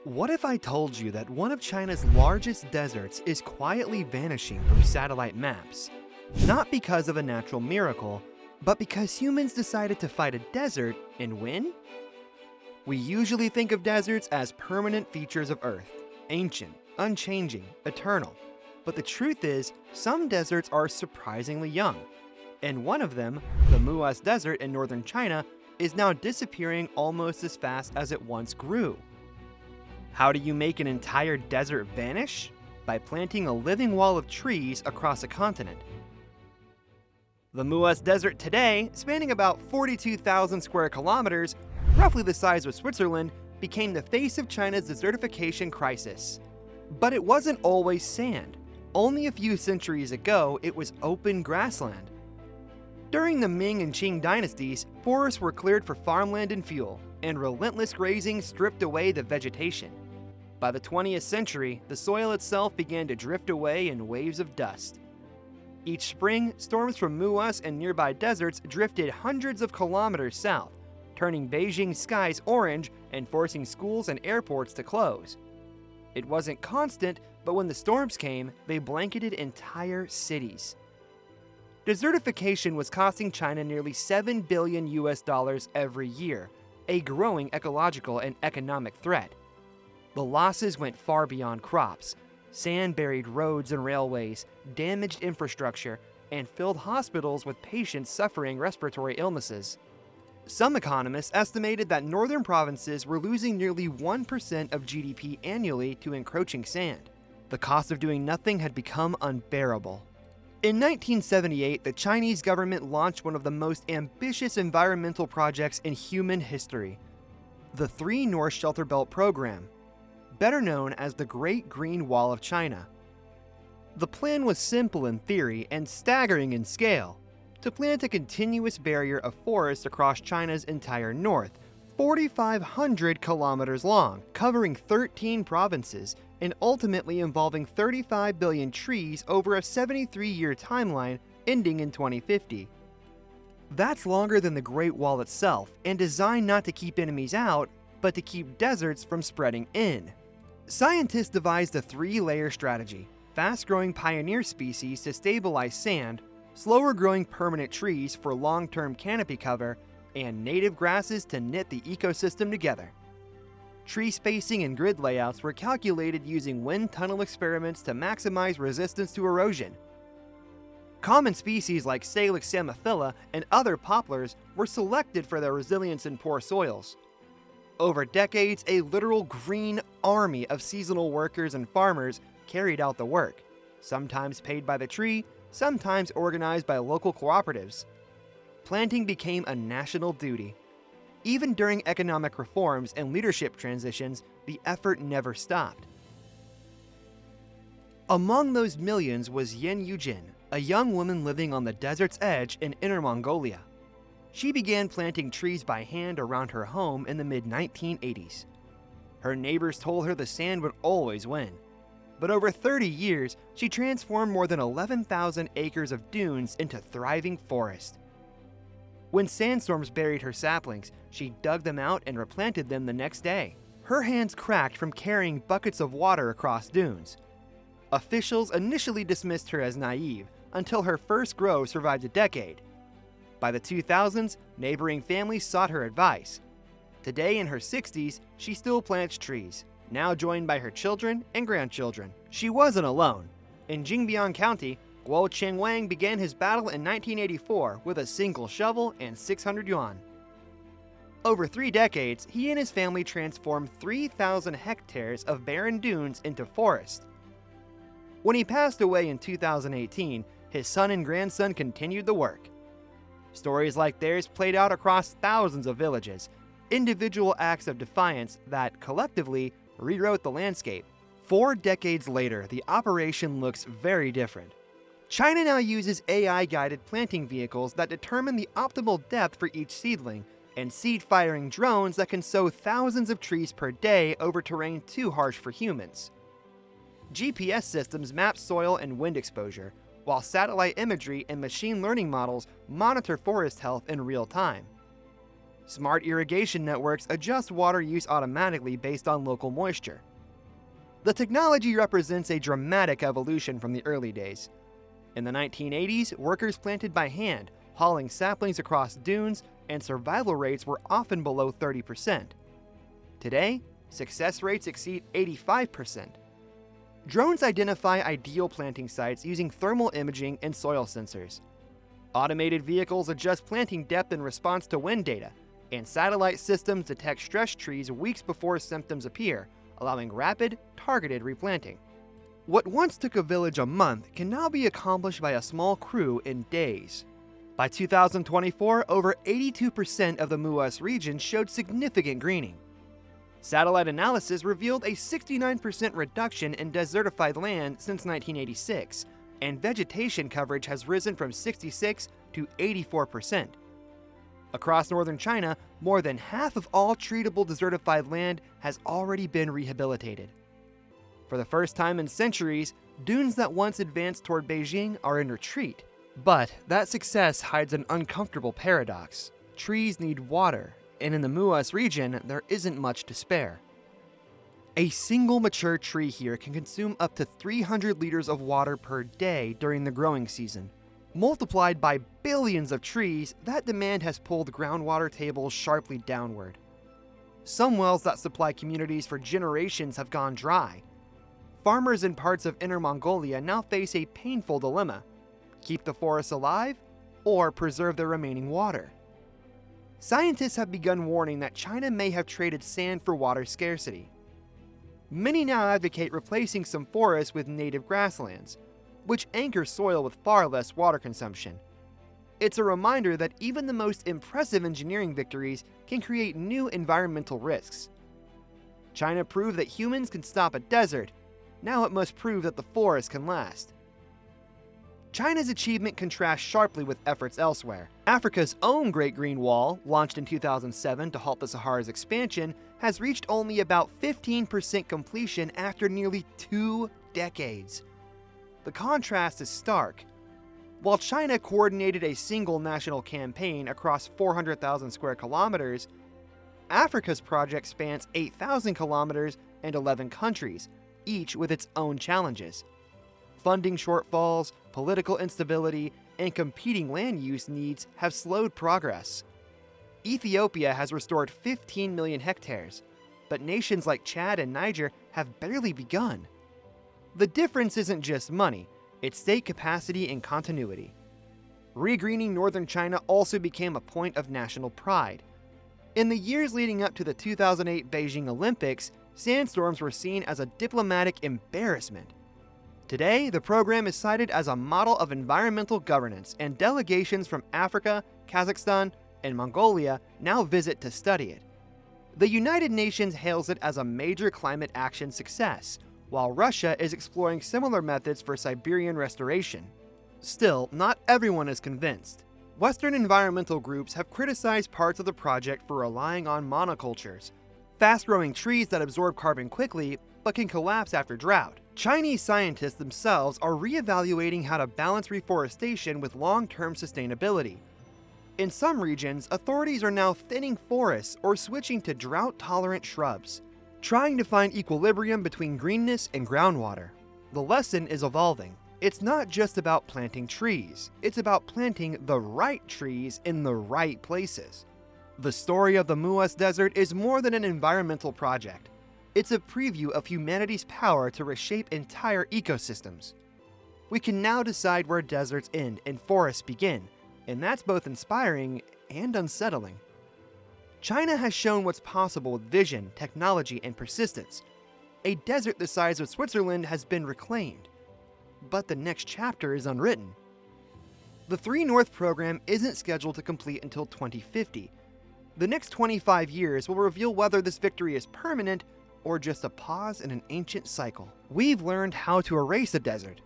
What if I told you that one of China's largest deserts is quietly vanishing from satellite maps? Not because of a natural miracle, but because humans decided to fight a desert and win? We usually think of deserts as permanent features of Earth, ancient, unchanging, eternal. But the truth is, some deserts are surprisingly young. And one of them, the Muas Desert in northern China, is now disappearing almost as fast as it once grew. How do you make an entire desert vanish? By planting a living wall of trees across a continent. The Muas Desert today, spanning about 42,000 square kilometers, roughly the size of Switzerland, became the face of China's desertification crisis. But it wasn't always sand. Only a few centuries ago, it was open grassland. During the Ming and Qing dynasties, forests were cleared for farmland and fuel, and relentless grazing stripped away the vegetation. By the 20th century, the soil itself began to drift away in waves of dust. Each spring, storms from Muas and nearby deserts drifted hundreds of kilometers south, turning Beijing's skies orange and forcing schools and airports to close. It wasn't constant, but when the storms came, they blanketed entire cities. Desertification was costing China nearly $7 billion every year, a growing ecological and economic threat. The losses went far beyond crops. Sand buried roads and railways, damaged infrastructure, and filled hospitals with patients suffering respiratory illnesses. Some economists estimated that northern provinces were losing nearly 1% of GDP annually to encroaching sand. The cost of doing nothing had become unbearable. In 1978, the Chinese government launched one of the most ambitious environmental projects in human history, the Three North Shelter Belt Program, better known as the Great Green Wall of China. The plan was simple in theory and staggering in scale: to plant a continuous barrier of forest across China's entire north, 4,500 kilometers long, covering 13 provinces, and ultimately involving 35 billion trees over a 73-year timeline ending in 2050. That's longer than the Great Wall itself, and designed not to keep enemies out, but to keep deserts from spreading in. Scientists devised a three-layer strategy: fast-growing pioneer species to stabilize sand, slower-growing permanent trees for long-term canopy cover, and native grasses to knit the ecosystem together. Tree spacing and grid layouts were calculated using wind tunnel experiments to maximize resistance to erosion. Common species like Salix samophylla and other poplars were selected for their resilience in poor soils. Over decades, a literal green army of seasonal workers and farmers carried out the work, sometimes paid by the tree, sometimes organized by local cooperatives. Planting became a national duty. Even during economic reforms and leadership transitions, the effort never stopped. Among those millions was Yin Yujin, a young woman living on the desert's edge in Inner Mongolia. She began planting trees by hand around her home in the mid-1980s. Her neighbors told her the sand would always win. But over 30 years, she transformed more than 11,000 acres of dunes into thriving forest. When sandstorms buried her saplings, she dug them out and replanted them the next day. Her hands cracked from carrying buckets of water across dunes. Officials initially dismissed her as naive, until her first grow survived a decade. By the 2000s, neighboring families sought her advice. Today, in her 60s, she still plants trees, now joined by her children and grandchildren. She wasn't alone. In Jingbian County, Guo Chengwang began his battle in 1984 with a single shovel and 600 yuan. Over 3 decades, he and his family transformed 3,000 hectares of barren dunes into forest. When he passed away in 2018, his son and grandson continued the work. Stories like theirs played out across thousands of villages, individual acts of defiance that, collectively, rewrote the landscape. 4 decades later, the operation looks very different. China now uses AI-guided planting vehicles that determine the optimal depth for each seedling, and seed-firing drones that can sow thousands of trees per day over terrain too harsh for humans. GPS systems map soil and wind exposure, while satellite imagery and machine learning models monitor forest health in real time. Smart irrigation networks adjust water use automatically based on local moisture. The technology represents a dramatic evolution from the early days. In the 1980s, workers planted by hand, hauling saplings across dunes, and survival rates were often below 30%. Today, success rates exceed 85%. Drones identify ideal planting sites using thermal imaging and soil sensors. Automated vehicles adjust planting depth in response to wind data, and satellite systems detect stressed trees weeks before symptoms appear, allowing rapid, targeted replanting. What once took a village a month can now be accomplished by a small crew in days. By 2024, over 82% of the MUAS region showed significant greening. Satellite analysis revealed a 69% reduction in desertified land since 1986, and vegetation coverage has risen from 66 to 84%. Across northern China, more than half of all treatable desertified land has already been rehabilitated. For the first time in centuries, dunes that once advanced toward Beijing are in retreat. But that success hides an uncomfortable paradox. Trees need water, and in the MUAS region, there isn't much to spare. A single mature tree here can consume up to 300 liters of water per day during the growing season. Multiplied by billions of trees, that demand has pulled groundwater tables sharply downward. Some wells that supply communities for generations have gone dry. Farmers in parts of Inner Mongolia now face a painful dilemma: keep the forests alive or preserve their remaining water. Scientists have begun warning that China may have traded sand for water scarcity. Many now advocate replacing some forests with native grasslands, which anchor soil with far less water consumption. It's a reminder that even the most impressive engineering victories can create new environmental risks. China proved that humans can stop a desert. Now it must prove that the forest can last. China's achievement contrasts sharply with efforts elsewhere. Africa's own Great Green Wall, launched in 2007 to halt the Sahara's expansion, has reached only about 15% completion after nearly 2 decades. The contrast is stark. While China coordinated a single national campaign across 400,000 square kilometers, Africa's project spans 8,000 kilometers and 11 countries, each with its own challenges. Funding shortfalls, political instability, and competing land use needs have slowed progress. Ethiopia has restored 15 million hectares, but nations like Chad and Niger have barely begun. The difference isn't just money, it's state capacity and continuity. Regreening northern China also became a point of national pride. In the years leading up to the 2008 Beijing Olympics, sandstorms were seen as a diplomatic embarrassment. Today, the program is cited as a model of environmental governance, and delegations from Africa, Kazakhstan, and Mongolia now visit to study it. The United Nations hails it as a major climate action success, while Russia is exploring similar methods for Siberian restoration. Still, not everyone is convinced. Western environmental groups have criticized parts of the project for relying on monocultures, fast-growing trees that absorb carbon quickly but can collapse after drought. Chinese scientists themselves are re-evaluating how to balance reforestation with long-term sustainability. In some regions, authorities are now thinning forests or switching to drought-tolerant shrubs, trying to find equilibrium between greenness and groundwater. The lesson is evolving. It's not just about planting trees, it's about planting the right trees in the right places. The story of the MUAS Desert is more than an environmental project. It's a preview of humanity's power to reshape entire ecosystems. We can now decide where deserts end and forests begin, and that's both inspiring and unsettling. China has shown what's possible with vision, technology, and persistence. A desert the size of Switzerland has been reclaimed. But the next chapter is unwritten. The 3 North program isn't scheduled to complete until 2050. The next 25 years will reveal whether this victory is permanent or just a pause in an ancient cycle. We've learned how to erase a desert.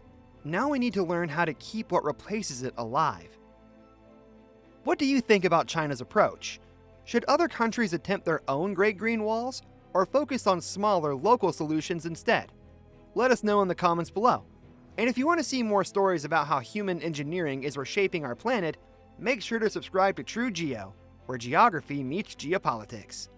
Now we need to learn how to keep what replaces it alive. What do you think about China's approach? Should other countries attempt their own Great Green Walls, or focus on smaller, local solutions instead? Let us know in the comments below. And if you want to see more stories about how human engineering is reshaping our planet, make sure to subscribe to True Geo. where geography meets geopolitics.